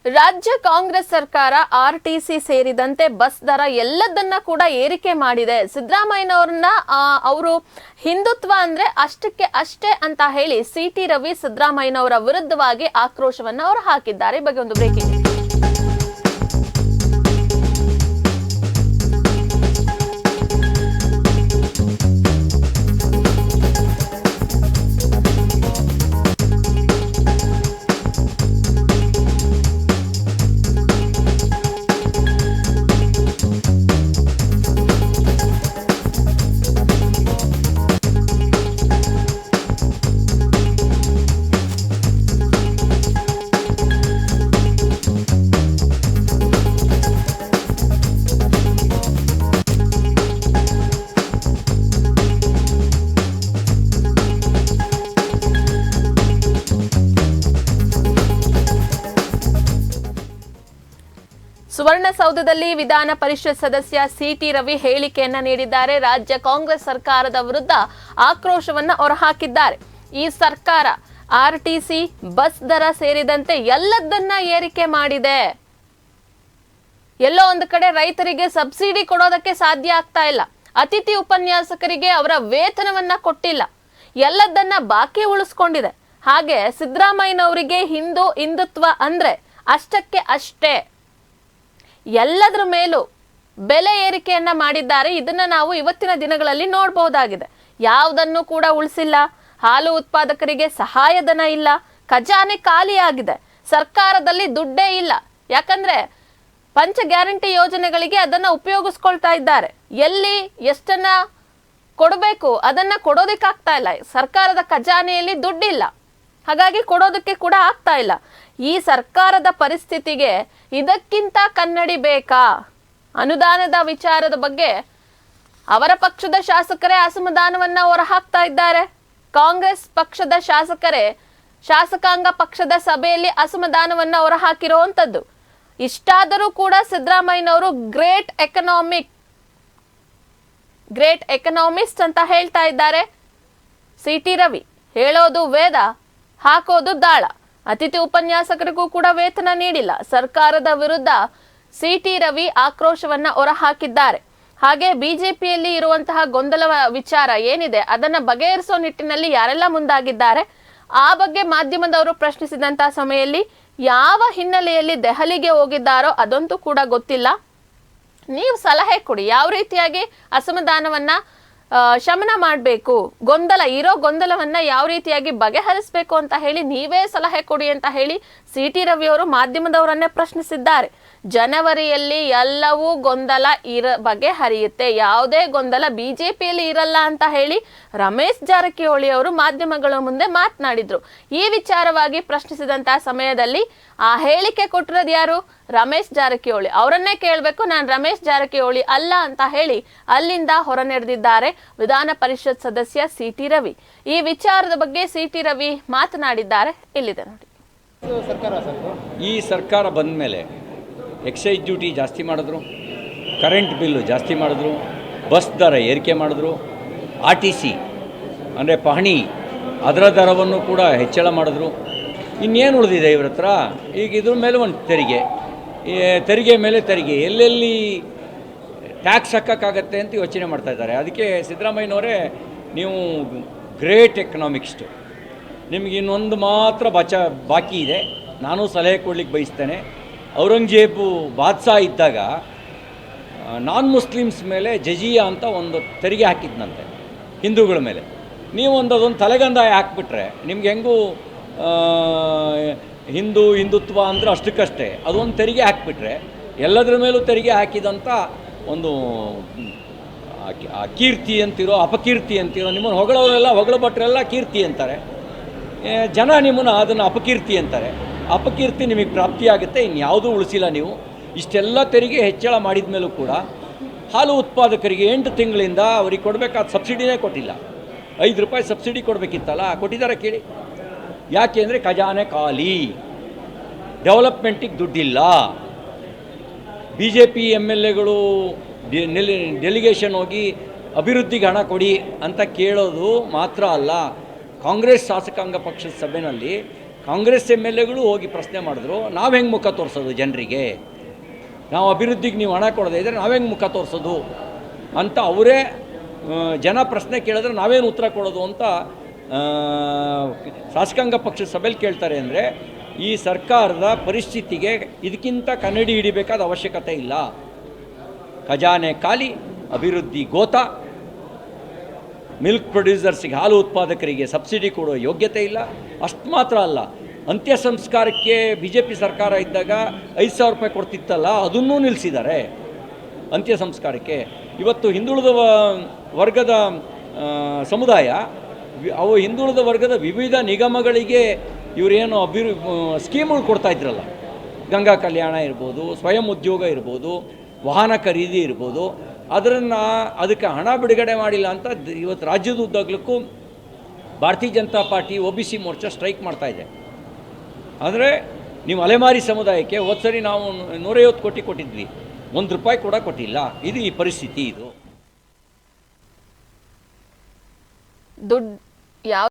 ರಾಜ್ಯ ಕಾಂಗ್ರೆಸ್ ಸರ್ಕಾರ ಆರ್ಟಿಸಿ ಸೇರಿದಂತೆ ಬಸ್ ದರ ಎಲ್ಲದನ್ನ ಕೂಡ ಏರಿಕೆ ಮಾಡಿದೆ. ಸಿದ್ದರಾಮಯ್ಯನವರನ್ನ ಅವರು ಹಿಂದುತ್ವ ಅಂದ್ರೆ ಅಷ್ಟಕ್ಕೆ ಅಷ್ಟೇ ಅಂತ ಹೇಳಿ ಸಿಟಿ ರವಿ ಸಿದ್ದರಾಮಯ್ಯನವರ ವಿರುದ್ಧವಾಗಿ ಆಕ್ರೋಶವನ್ನ ಅವರು ಹಾಕಿದ್ದಾರೆ. ಈ ಬಗ್ಗೆ ಒಂದು ಬ್ರೇಕಿಂಗ್. ಸುವರ್ಣಸೌಧದಲ್ಲಿ ವಿಧಾನ ಪರಿಷತ್ ಸದಸ್ಯ ಸಿಟಿ ರವಿ ಹೇಳಿಕೆಯನ್ನ ನೀಡಿದ್ದಾರೆ. ರಾಜ್ಯ ಕಾಂಗ್ರೆಸ್ ಸರ್ಕಾರದ ವಿರುದ್ಧ ಆಕ್ರೋಶವನ್ನ ಹೊರಹಾಕಿದ್ದಾರೆ. ಈ ಸರ್ಕಾರ ಆರ್ಟಿಸಿ ಬಸ್ ದರ ಸೇರಿದಂತೆ ಎಲ್ಲದನ್ನ ಏರಿಕೆ ಮಾಡಿದೆ. ಎಲ್ಲೋ ಒಂದು ಕಡೆ ರೈತರಿಗೆ ಸಬ್ಸಿಡಿ ಕೊಡೋದಕ್ಕೆ ಸಾಧ್ಯ ಆಗ್ತಾ ಇಲ್ಲ. ಅತಿಥಿ ಉಪನ್ಯಾಸಕರಿಗೆ ಅವರ ವೇತನವನ್ನ ಕೊಟ್ಟಿಲ್ಲ. ಎಲ್ಲದನ್ನ ಬಾಕಿ ಉಳಿಸ್ಕೊಂಡಿದೆ. ಹಾಗೆ ಸಿದ್ದರಾಮಯ್ಯನವರಿಗೆ ಹಿಂದುತ್ವ ಅಂದ್ರೆ ಅಷ್ಟಕ್ಕೆ ಅಷ್ಟೇ. ಎಲ್ಲದರ ಮೇಲೂ ಬೆಲೆ ಏರಿಕೆಯನ್ನ ಮಾಡಿದ್ದಾರೆ. ಇದನ್ನ ನಾವು ಇವತ್ತಿನ ದಿನಗಳಲ್ಲಿ ನೋಡಬಹುದಾಗಿದೆ. ಯಾವುದನ್ನು ಕೂಡ ಉಳಿಸಿಲ್ಲ. ಹಾಲು ಉತ್ಪಾದಕರಿಗೆ ಸಹಾಯಧನ ಇಲ್ಲ. ಖಜಾನೆ ಖಾಲಿಯಾಗಿದೆ. ಸರ್ಕಾರದಲ್ಲಿ ದುಡ್ಡೇ ಇಲ್ಲ. ಯಾಕಂದ್ರೆ ಪಂಚ ಗ್ಯಾರಂಟಿ ಯೋಜನೆಗಳಿಗೆ ಅದನ್ನ ಉಪಯೋಗಿಸ್ಕೊಳ್ತಾ ಇದ್ದಾರೆ. ಎಲ್ಲಿ ಎಷ್ಟನ್ನ ಕೊಡಬೇಕು ಅದನ್ನ ಕೊಡೋದಕ್ಕಾಗ್ತಾ ಇಲ್ಲ. ಸರ್ಕಾರದ ಖಜಾನೆಯಲ್ಲಿ ದುಡ್ಡಿಲ್ಲ. ಹಾಗಾಗಿ ಕೊಡೋದಕ್ಕೆ ಕೂಡ ಆಗ್ತಾ ಇಲ್ಲ. ಈ ಸರ್ಕಾರದ ಪರಿಸ್ಥಿತಿಗೆ ಇದಕ್ಕಿಂತ ಕನ್ನಡಿ ಬೇಕಾ? ಅನುದಾನದ ವಿಚಾರದ ಬಗ್ಗೆ ಅವರ ಪಕ್ಷದ ಶಾಸಕರೇ ಅಸಮಾಧಾನವನ್ನ ಹೊರಹಾಕ್ತಾ ಇದ್ದಾರೆ. ಕಾಂಗ್ರೆಸ್ ಪಕ್ಷದ ಶಾಸಕಾಂಗ ಪಕ್ಷದ ಸಭೆಯಲ್ಲಿ ಅಸಮಾಧಾನವನ್ನ ಹೊರಹಾಕಿರುವಂತದ್ದು. ಇಷ್ಟಾದರೂ ಕೂಡ ಸಿದ್ದರಾಮಯ್ಯನವರು ಗ್ರೇಟ್ ಎಕನಾಮಿಸ್ಟ್ ಅಂತ ಹೇಳ್ತಾ ಇದ್ದಾರೆ. ಸಿಟಿ ರವಿ ಹೇಳೋದು ವೇದ, ಹಾಕೋದು ದಾಳ. ಅತಿಥಿ ಉಪನ್ಯಾಸಕರಿಗೂ ಕೂಡ ವೇತನ ನೀಡಿಲ್ಲ. ಸರ್ಕಾರದ ವಿರುದ್ಧ ಸಿಟಿ ರವಿ ಆಕ್ರೋಶವನ್ನ ಹೊರಹಾಕಿದ್ದಾರೆ. ಹಾಗೆ ಬಿಜೆಪಿಯಲ್ಲಿ ಇರುವಂತಹ ಗೊಂದಲ ವಿಚಾರ ಏನಿದೆ ಅದನ್ನ ಬಗೆಹರಿಸೋ ನಿಟ್ಟಿನಲ್ಲಿ ಯಾರೆಲ್ಲ ಮುಂದಾಗಿದ್ದಾರೆ ಆ ಬಗ್ಗೆ ಮಾಧ್ಯಮದವರು ಪ್ರಶ್ನಿಸಿದಂತಹ ಸಮಯದಲ್ಲಿ ಯಾವ ಹಿನ್ನೆಲೆಯಲ್ಲಿ ದೆಹಲಿಗೆ ಹೋಗಿದ್ದಾರೋ ಅದಂತೂ ಕೂಡ ಗೊತ್ತಿಲ್ಲ. ನೀವು ಸಲಹೆ ಕೊಡಿ, ಯಾವ ರೀತಿಯಾಗಿ ಅಸಮಾಧಾನವನ್ನ ಶಮನ ಮಾಡಬೇಕು, ಗೊಂದಲವನ್ನ ಯಾವ ರೀತಿಯಾಗಿ ಬಗೆಹರಿಸಬೇಕು ಅಂತ ಹೇಳಿ ನೀವೇ ಸಲಹೆ ಕೊಡಿ ಅಂತ ಹೇಳಿ ಸಿಟಿ ರವಿ ಅವರು ಮಾಧ್ಯಮದವರನ್ನೇ ಪ್ರಶ್ನಿಸಿದ್ದಾರೆ. ಜನವರಿಯಲ್ಲಿ ಎಲ್ಲವೂ ಗೊಂದಲ ಬಗೆಹರಿಯುತ್ತೆ, ಯಾವುದೇ ಗೊಂದಲ ಬಿಜೆಪಿಯಲ್ಲಿ ಇರಲ್ಲ ಅಂತ ಹೇಳಿ ರಮೇಶ್ ಜಾರಕಿಹೊಳಿ ಅವರು ಮಾಧ್ಯಮಗಳ ಮುಂದೆ ಮಾತನಾಡಿದ್ರು. ಈ ವಿಚಾರವಾಗಿ ಪ್ರಶ್ನಿಸಿದಂತಹ ಸಮಯದಲ್ಲಿ ಆ ಹೇಳಿಕೆ ಕೊಟ್ಟಿರೋದು ಯಾರು? ರಮೇಶ್ ಜಾರಕಿಹೊಳಿ. ಅವರನ್ನೇ ಕೇಳಬೇಕು, ನಾನು ರಮೇಶ್ ಜಾರಕಿಹೊಳಿ ಅಲ್ಲ ಅಂತ ಹೇಳಿ ಅಲ್ಲಿಂದ ಹೊರ ನಡೆದಿದ್ದಾರೆ ವಿಧಾನ ಪರಿಷತ್ ಸದಸ್ಯ ಸಿಟಿ ರವಿ. ಈ ವಿಚಾರದ ಬಗ್ಗೆ ಸಿಟಿ ರವಿ ಮಾತನಾಡಿದ್ದಾರೆ. ಇಲ್ಲಿದೆ ನೋಡಿ. ಈ ಸರ್ಕಾರ ಬಂದ ಮೇಲೆ ಎಕ್ಸೈಸ್ ಡ್ಯೂಟಿ ಜಾಸ್ತಿ ಮಾಡಿದ್ರು, ಕರೆಂಟ್ ಬಿಲ್ಲು ಜಾಸ್ತಿ ಮಾಡಿದ್ರು, ಬಸ್ ದರ ಏರಿಕೆ ಮಾಡಿದ್ರು, RTC ಅಂದರೆ ಪಹಣಿ ಅದರ ದರವನ್ನು ಕೂಡ ಹೆಚ್ಚಳ ಮಾಡಿದ್ರು. ಇನ್ನೇನು ಉಳಿದಿದೆ ಇವ್ರ ಹತ್ರ? ಈಗ ಇದ್ರ ಮೇಲೆ ಒಂದು ತೆರಿಗೆ ಮೇಲೆ ತೆರಿಗೆ, ಎಲ್ಲೆಲ್ಲಿ ಟ್ಯಾಕ್ಸ್ ಹಾಕೋಕ್ಕಾಗತ್ತೆ ಅಂತ ಯೋಚನೆ ಮಾಡ್ತಾಯಿದ್ದಾರೆ. ಅದಕ್ಕೆ ಸಿದ್ದರಾಮಯ್ಯನವರೇ, ನೀವು ಗ್ರೇಟ್ ಎಕನಾಮಿಕ್ಸ್ಟು, ನಿಮಗೆ ಇನ್ನೊಂದು ಮಾತ್ರ ಬಾಕಿ ಇದೆ. ನಾನು ಸಲಹೆ ಕೊಡ್ಲಿಕ್ಕೆ ಬಯಸ್ತೇನೆ. ಔರಂಗಜೇಬು ಬಾದ್ಶಾ ಇದ್ದಾಗ ನಾನ್ ಮುಸ್ಲಿಮ್ಸ್ ಮೇಲೆ ಜಜಿಯಾ ಅಂತ ಒಂದು ತೆರಿಗೆ ಹಾಕಿದ್ನಂತೆ ಹಿಂದೂಗಳ ಮೇಲೆ. ನೀವು ಅದೊಂದು ತಲೆಗಂದಾಯ ಹಾಕ್ಬಿಟ್ರೆ ನಿಮ್ಗೆ ಹೆಂಗೂ ಹಿಂದುತ್ವ ಅಂದರೆ ಅಷ್ಟಕ್ಕಷ್ಟೇ. ಅದೊಂದು ತೆರಿಗೆ ಹಾಕಿಬಿಟ್ರೆ ಎಲ್ಲದರ ಮೇಲೂ ತೆರಿಗೆ ಹಾಕಿದಂಥ ಒಂದು ಕೀರ್ತಿ ಅಂತಿರೋ ಅಪಕೀರ್ತಿ ಅಂತಿರೋ, ನಿಮ್ಮನ್ನು ಹೊಗಳವರೆಲ್ಲ ಹೊಗಳಭಟ್ರೆಲ್ಲ ಕೀರ್ತಿ ಅಂತಾರೆ, ಜನ ನಿಮ್ಮನ್ನು ಅದನ್ನು ಅಪಕೀರ್ತಿ ಅಂತಾರೆ. ಅಪಕೀರ್ತಿ ನಿಮಗೆ ಪ್ರಾಪ್ತಿಯಾಗುತ್ತೆ. ಇನ್ಯಾವುದೂ ಉಳಿಸಿಲ್ಲ ನೀವು. ಇಷ್ಟೆಲ್ಲ ತೆರಿಗೆ ಹೆಚ್ಚಳ ಮಾಡಿದ ಮೇಲೂ ಕೂಡ ಹಾಲು ಉತ್ಪಾದಕರಿಗೆ 8 ತಿಂಗಳಿಂದ ಅವ್ರಿಗೆ ಕೊಡಬೇಕಾದ ಸಬ್ಸಿಡಿನೇ ಕೊಟ್ಟಿಲ್ಲ. 5 ರೂಪಾಯಿ ಸಬ್ಸಿಡಿ ಕೊಡಬೇಕಿತ್ತಲ್ಲ, ಕೊಟ್ಟಿದ್ದಾರೆ ಕೇಳಿ. ಯಾಕೆ ಅಂದರೆ ಖಜಾನೆ ಖಾಲಿ, ಡೆವಲಪ್ಮೆಂಟಿಗೆ ದುಡ್ಡಿಲ್ಲ. BJP MLAಗಳು ಡೆಲಿಗೇಷನ್ ಹೋಗಿ ಅಭಿವೃದ್ಧಿಗೆ ಹಣ ಕೊಡಿ ಅಂತ ಕೇಳೋದು ಮಾತ್ರ ಅಲ್ಲ, ಕಾಂಗ್ರೆಸ್ ಶಾಸಕಾಂಗ ಪಕ್ಷದ ಸಭೆಯಲ್ಲಿ ಕಾಂಗ್ರೆಸ್ MLAಗಳು ಹೋಗಿ ಪ್ರಶ್ನೆ ಮಾಡಿದ್ರು, ನಾವು ಹೆಂಗೆ ಮುಖ ತೋರಿಸೋದು ಜನರಿಗೆ, ನಾವು ಅಭಿವೃದ್ಧಿಗೆ ನೀವು ಹಣ ಕೊಡದೇ ಇದ್ದರೆ ನಾವು ಹೆಂಗೆ ಮುಖ ತೋರಿಸೋದು ಅಂತ ಅವರೇ ಜನ ಪ್ರಶ್ನೆ ಕೇಳಿದ್ರೆ ನಾವೇನು ಉತ್ತರ ಕೊಡೋದು ಅಂತ ಶಾಸಕಾಂಗ ಪಕ್ಷದ ಸಭೆಯಲ್ಲಿ ಕೇಳ್ತಾರೆ. ಅಂದರೆ ಈ ಸರ್ಕಾರದ ಪರಿಸ್ಥಿತಿಗೆ ಇದಕ್ಕಿಂತ ಕನ್ನಡಿ ಹಿಡಿಬೇಕಾದ ಅವಶ್ಯಕತೆ ಇಲ್ಲ. ಖಜಾನೆ ಖಾಲಿ, ಅಭಿವೃದ್ಧಿ ಗೋತ, ಮಿಲ್ಕ್ ಪ್ರೊಡ್ಯೂಸರ್ಸಿಗೆ, ಹಾಲು ಉತ್ಪಾದಕರಿಗೆ ಸಬ್ಸಿಡಿ ಕೊಡೋ ಯೋಗ್ಯತೆ ಇಲ್ಲ. ಅಷ್ಟು ಮಾತ್ರ ಅಲ್ಲ, ಅಂತ್ಯ ಸಂಸ್ಕಾರಕ್ಕೆ BJP ಸರ್ಕಾರ ಇದ್ದಾಗ 5,000 ರೂಪಾಯಿ ಕೊಡ್ತಿತ್ತಲ್ಲ, ಅದನ್ನೂ ನಿಲ್ಲಿಸಿದ್ದಾರೆ ಅಂತ್ಯ ಸಂಸ್ಕಾರಕ್ಕೆ. ಇವತ್ತು ಹಿಂದುಳಿದ ವರ್ಗದ ಸಮುದಾಯ, ಅವು ಹಿಂದುಳಿದ ವರ್ಗದ ವಿವಿಧ ನಿಗಮಗಳಿಗೆ ಇವರೇನು ಸ್ಕೀಮ್ಗಳು ಕೊಡ್ತಾಯಿದ್ರಲ್ಲ, ಗಂಗಾ ಕಲ್ಯಾಣ ಇರ್ಬೋದು, ಸ್ವಯಂ ಉದ್ಯೋಗ ಇರ್ಬೋದು, ವಾಹನ ಖರೀದಿ ಇರ್ಬೋದು, ಅದಕ್ಕೆ ಹಣ ಬಿಡುಗಡೆ ಮಾಡಿಲ್ಲ ಅಂತ ಇವತ್ತು ರಾಜ್ಯದ ಉದ್ದಾಗಲಕ್ಕೂ ಭಾರತೀಯ Janata party OBC Morcha strike ಮಾಡ್ತಾಯಿದೆ. ಆದರೆ ನೀವು ಅಲೆಮಾರಿ ಸಮುದಾಯಕ್ಕೆ ಹೋದ ಸರಿ ನಾವು 150 ಕೋಟಿ ಕೊಟ್ಟಿದ್ವಿ, 1 ರೂಪಾಯಿ ಕೂಡ ಕೊಟ್ಟಿಲ್ಲ. ಇದು ಈ ಪರಿಸ್ಥಿತಿ. ಇದು ದುಡ್ಡು ಯಾವ